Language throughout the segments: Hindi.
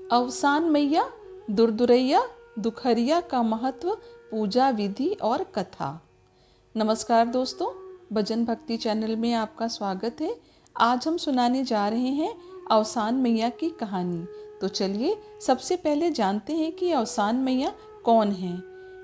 अवसान मैया दुरदुरैया दुखहरिया का महत्व, पूजा विधि और कथा। नमस्कार दोस्तों, भजन भक्ति चैनल में आपका स्वागत है। आज हम सुनाने जा रहे हैं अवसान मैया की कहानी। तो चलिए सबसे पहले जानते हैं कि अवसान मैया कौन है।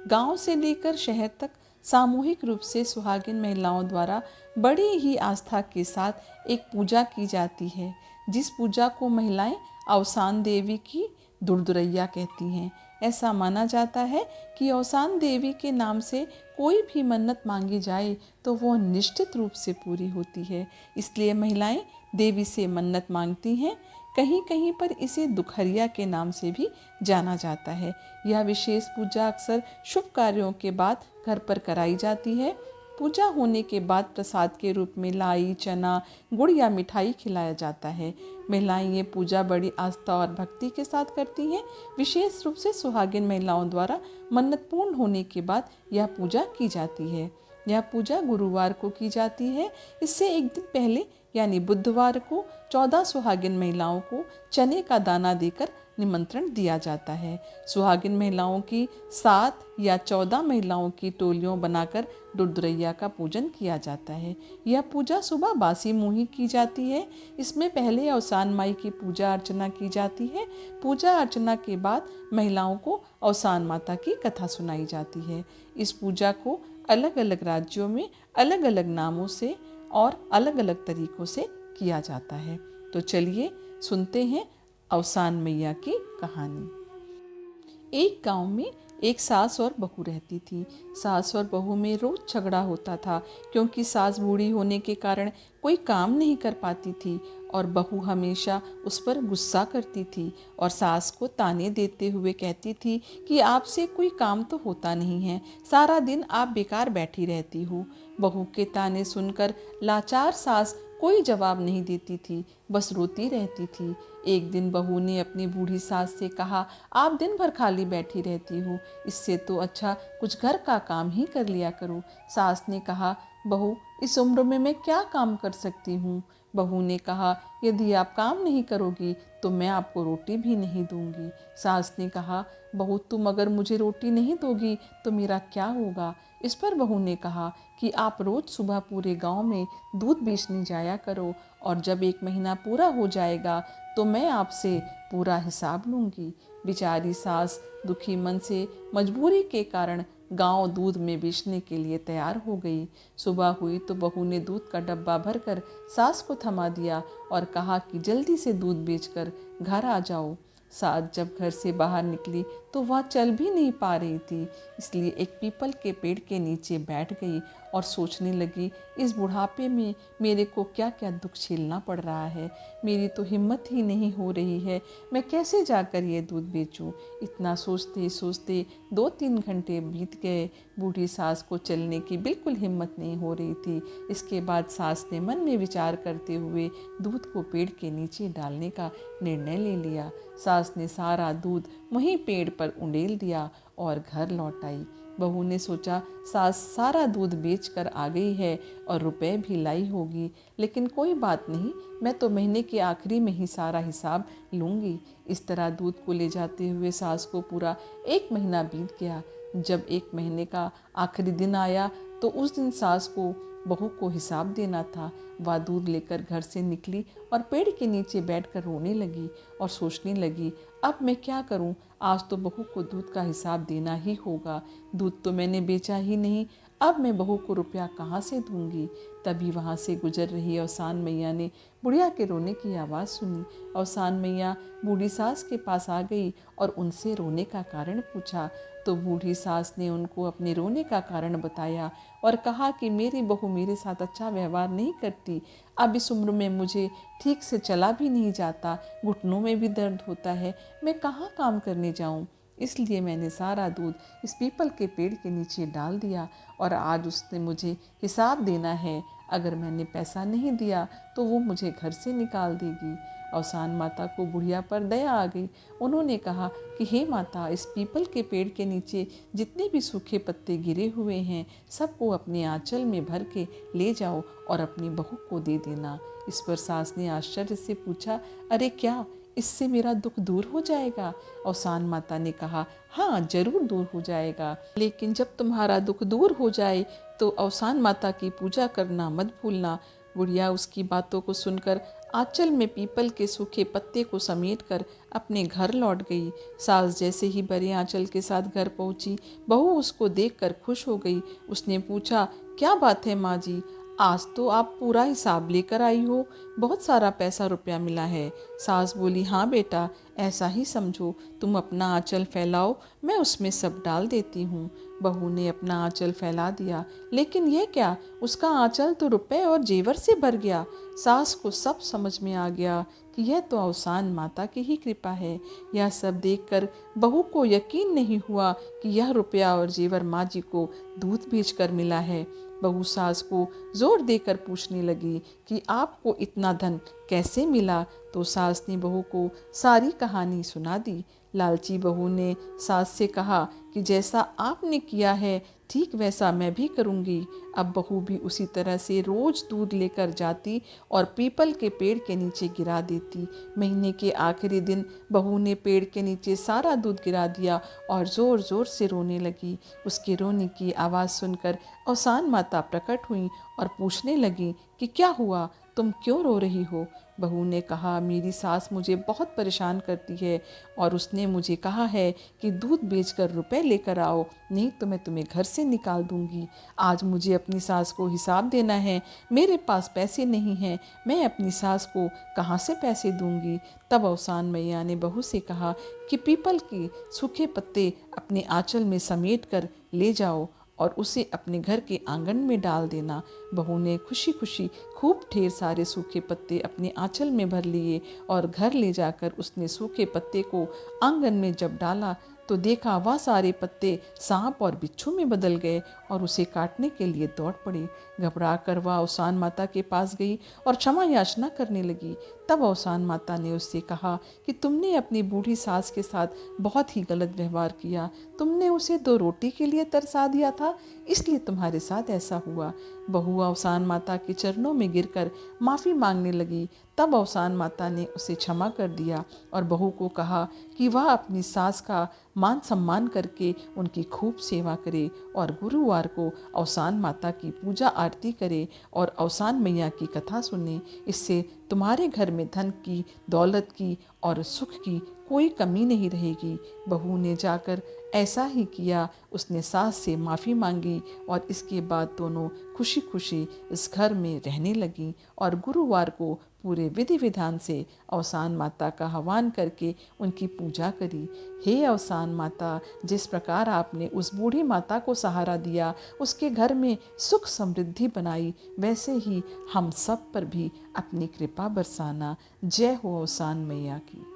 गांव से लेकर शहर तक सामूहिक रूप से सुहागिन महिलाओं द्वारा बड़ी ही आस्था के साथ एक पूजा की जाती है, जिस पूजा को महिलाएं अवसान देवी की दुरदुरैया कहती हैं। ऐसा माना जाता है कि अवसान देवी के नाम से कोई भी मन्नत मांगी जाए तो वो निश्चित रूप से पूरी होती है, इसलिए महिलाएं देवी से मन्नत मांगती हैं। कहीं कहीं पर इसे दुखहरिया के नाम से भी जाना जाता है। यह विशेष पूजा अक्सर शुभ कार्यों के बाद घर पर कराई जाती है। पूजा होने के बाद प्रसाद के रूप में लाई, चना, गुड़ या मिठाई खिलाया जाता है। महिलाएं ये पूजा बड़ी आस्था और भक्ति के साथ करती हैं। विशेष रूप से सुहागिन महिलाओं द्वारा मन्नत पूर्ण होने के बाद यह पूजा की जाती है। यह पूजा गुरुवार को की जाती है। इससे एक दिन पहले यानी बुधवार को 14 सुहागिन महिलाओं को चने का दाना देकर निमंत्रण दिया जाता है। सुहागिन महिलाओं की 7 या 14 महिलाओं की टोलियों बनाकर दुरदुरैया का पूजन किया जाता है। यह पूजा सुबह बासी मुंह की जाती है। इसमें पहले अवसान माई की पूजा अर्चना की जाती है। पूजा अर्चना के बाद महिलाओं को अवसान माता की कथा सुनाई जाती है। इस पूजा को अलग अलग राज्यों में अलग अलग नामों से और अलग अलग तरीकों से किया जाता है। तो चलिए सुनते हैं अवसान मैया की कहानी। एक गांव में एक सास और बहू रहती थी। सास और बहू में रोज झगड़ा होता था, क्योंकि सास बूढ़ी होने के कारण कोई काम नहीं कर पाती थी और बहू हमेशा उस पर गुस्सा करती थी और सास को ताने देते हुए कहती थी कि आपसे कोई काम तो होता नहीं है, सारा दिन आप बेकार बैठी रहती हो। बहू के ताने सुनकर लाचार सास कोई जवाब नहीं देती थी, बस रोती रहती थी। एक दिन बहू ने अपनी बूढ़ी सास से कहा, आप दिन भर खाली बैठी रहती हो, इससे तो अच्छा कुछ घर का काम ही कर लिया करो। सास ने कहा, बहू इस उम्र में मैं क्या काम कर सकती हूँ। बहू ने कहा, यदि आप काम नहीं करोगी तो मैं आपको रोटी भी नहीं दूंगी। सास ने कहा, बहू तुम अगर मुझे रोटी नहीं दोगी तो मेरा क्या होगा। इस पर बहू ने कहा कि आप रोज सुबह पूरे गांव में दूध बेचने जाया करो और जब 1 महीना पूरा हो जाएगा तो मैं आपसे पूरा हिसाब लूंगी। बेचारी सास दुखी मन से मजबूरी के कारण गांव दूध में बेचने के लिए तैयार हो गई। सुबह हुई तो बहू ने दूध का डब्बा भरकर सास को थमा दिया और कहा कि जल्दी से दूध बेचकर घर आ जाओ। सास जब घर से बाहर निकली तो वह चल भी नहीं पा रही थी, इसलिए एक पीपल के पेड़ के नीचे बैठ गई और सोचने लगी, इस बुढ़ापे में मेरे को क्या क्या दुख झेलना पड़ रहा है। मेरी तो हिम्मत ही नहीं हो रही है, मैं कैसे जाकर ये दूध बेचूं। इतना सोचते सोचते 2-3 घंटे बीत गए। बूढ़ी सास को चलने की बिल्कुल हिम्मत नहीं हो रही थी। इसके बाद सास ने मन में विचार करते हुए दूध को पेड़ के नीचे डालने का निर्णय ले लिया। सास ने सारा दूध वहीं पेड़ पर उंडेल दिया और घर लौट आई। बहू ने सोचा, सास सारा दूध बेच कर आ गई है और रुपए भी लाई होगी, लेकिन कोई बात नहीं, मैं तो महीने के आखिरी में ही सारा हिसाब लूँगी। इस तरह दूध को ले जाते हुए सास को पूरा 1 महीना बीत गया। जब 1 महीने का आखिरी दिन आया तो उस दिन सास को बहू को हिसाब देना था। वह दूध लेकर घर से निकली और पेड़ के नीचे बैठकर रोने लगी और सोचने लगी, अब मैं क्या करूं, आज तो बहू को दूध का हिसाब देना ही होगा। दूध तो मैंने बेचा ही नहीं, अब मैं बहू को रुपया कहाँ से दूंगी। तभी वहाँ से गुजर रही अवसान मैया ने बुढ़िया के रोने की आवाज़ सुनी। अवसान मैया बूढ़ी सास के पास आ गई और उनसे रोने का कारण पूछा। तो बूढ़ी सास ने उनको अपने रोने का कारण बताया और कहा कि मेरी बहू मेरे साथ अच्छा व्यवहार नहीं करती। अब इस उम्र में मुझे ठीक से चला भी नहीं जाता, घुटनों में भी दर्द होता है, मैं कहाँ काम करने जाऊँ। इसलिए मैंने सारा दूध इस पीपल के पेड़ के नीचे डाल दिया और आज उसने मुझे हिसाब देना है। अगर मैंने पैसा नहीं दिया तो वो मुझे घर से निकाल देगी। अवसान माता को बुढ़िया पर दया आ गई। उन्होंने कहा कि हे माता, इस पीपल के पेड़ के नीचे जितने भी सूखे पत्ते गिरे हुए हैं सबको अपने आंचल में भर के ले जाओ और अपनी बहू को दे देना। इस पर सास ने आश्चर्य से पूछा, अरे क्या, इससे मेरा दुख दूर हो जाएगा? अवसान माता ने कहा, हाँ जरूर दूर हो जाएगा, लेकिन जब तुम्हारा दुख दूर हो जाए तो अवसान माता की पूजा करना मत भूलना। बुढ़िया उसकी बातों को सुनकर आंचल में पीपल के सूखे पत्ते को समेटकर अपने घर लौट गई। सास जैसे ही बड़े आंचल के साथ घर पहुंची, बहू उसको देखकर खुश हो गई। उसने पूछा, क्या बात है माँ जी, आज तो आप पूरा हिसाब लेकर आई हो, बहुत सारा पैसा रुपया मिला है। सास बोली, हाँ बेटा, ऐसा ही समझो, तुम अपना आंचल फैलाओ, मैं उसमें सब डाल देती हूँ। बहू ने अपना आंचल फैला दिया, लेकिन यह क्या, उसका आंचल तो रुपए और जेवर से भर गया। सास को सब समझ में आ गया कि यह तो अवसान माता की ही कृपा है। यह सब देखकर बहू को यकीन नहीं हुआ कि यह रुपया और जेवर माँ जी को दूध बेचकर मिला है। बहू सास को जोर देकर पूछने लगी कि आपको इतना धन कैसे मिला। तो सास ने बहू को सारी कहानी सुना दी। लालची बहू ने सास से कहा कि जैसा आपने किया है ठीक वैसा मैं भी करूँगी। अब बहू भी उसी तरह से रोज दूध लेकर जाती और पीपल के पेड़ के नीचे गिरा देती। महीने के आखिरी दिन बहू ने पेड़ के नीचे सारा दूध गिरा दिया और ज़ोर ज़ोर से रोने लगी। उसके रोने की आवाज़ सुनकर अवसान माता प्रकट हुई और पूछने लगी कि क्या हुआ, तुम क्यों रो रही हो? बहू ने कहा, मेरी सास मुझे बहुत परेशान करती है और उसने मुझे कहा है कि दूध बेचकर रुपए लेकर आओ, नहीं तो मैं तुम्हें घर से निकाल दूंगी। आज मुझे अपनी सास को हिसाब देना है, मेरे पास पैसे नहीं हैं, मैं अपनी सास को कहाँ से पैसे दूंगी। तब अवसान मैया ने बहू से कहा कि पीपल के सूखे पत्ते अपने आंचल में समेट कर ले जाओ और उसे अपने घर के आंगन में डाल देना। बहू ने खुशी खुशी खूब ढेर सारे सूखे पत्ते अपने आंचल में भर लिए और घर ले जाकर उसने सूखे पत्ते को आंगन में जब डाला तो देखा वह सारे पत्ते सांप और बिच्छू में बदल गए और उसे काटने के लिए दौड़ पड़े। घबरा कर वह अवसान माता के पास गई और क्षमा याचना करने लगी। तब अवसान माता ने उससे कहा कि तुमने अपनी बूढ़ी सास के साथ बहुत ही गलत व्यवहार किया। तुमने उसे 2 रोटी के लिए तरसा दिया था, इसलिए तुम्हारे साथ ऐसा हुआ। बहू अवसान माता के चरणों में गिरकर माफ़ी मांगने लगी। तब अवसान माता ने उसे क्षमा कर दिया और बहू को कहा कि वह अपनी सास का मान सम्मान करके उनकी खूब सेवा करे और गुरुवार को अवसान माता की पूजा आरती करे और अवसान मैया की कथा सुने। इससे तुम्हारे घर में धन की, दौलत की और सुख की कोई कमी नहीं रहेगी। बहू ने जाकर ऐसा ही किया। उसने सास से माफ़ी मांगी और इसके बाद दोनों खुशी खुशी इस घर में रहने लगीं और गुरुवार को पूरे विधि विधान से अवसान माता का हवन करके उनकी पूजा करी। हे अवसान माता, जिस प्रकार आपने उस बूढ़ी माता को सहारा दिया, उसके घर में सुख समृद्धि बनाई, वैसे ही हम सब पर भी अपनी कृपा बरसाना। जय हो अवसान मैया की।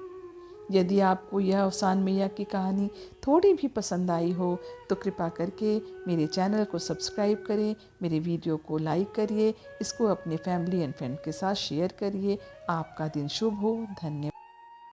यदि आपको यह अवसान मैया की कहानी थोड़ी भी पसंद आई हो तो कृपा करके मेरे चैनल को सब्सक्राइब करें, मेरे वीडियो को लाइक करिए, इसको अपने फैमिली एंड फ्रेंड के साथ शेयर करिए। आपका दिन शुभ हो। धन्यवाद।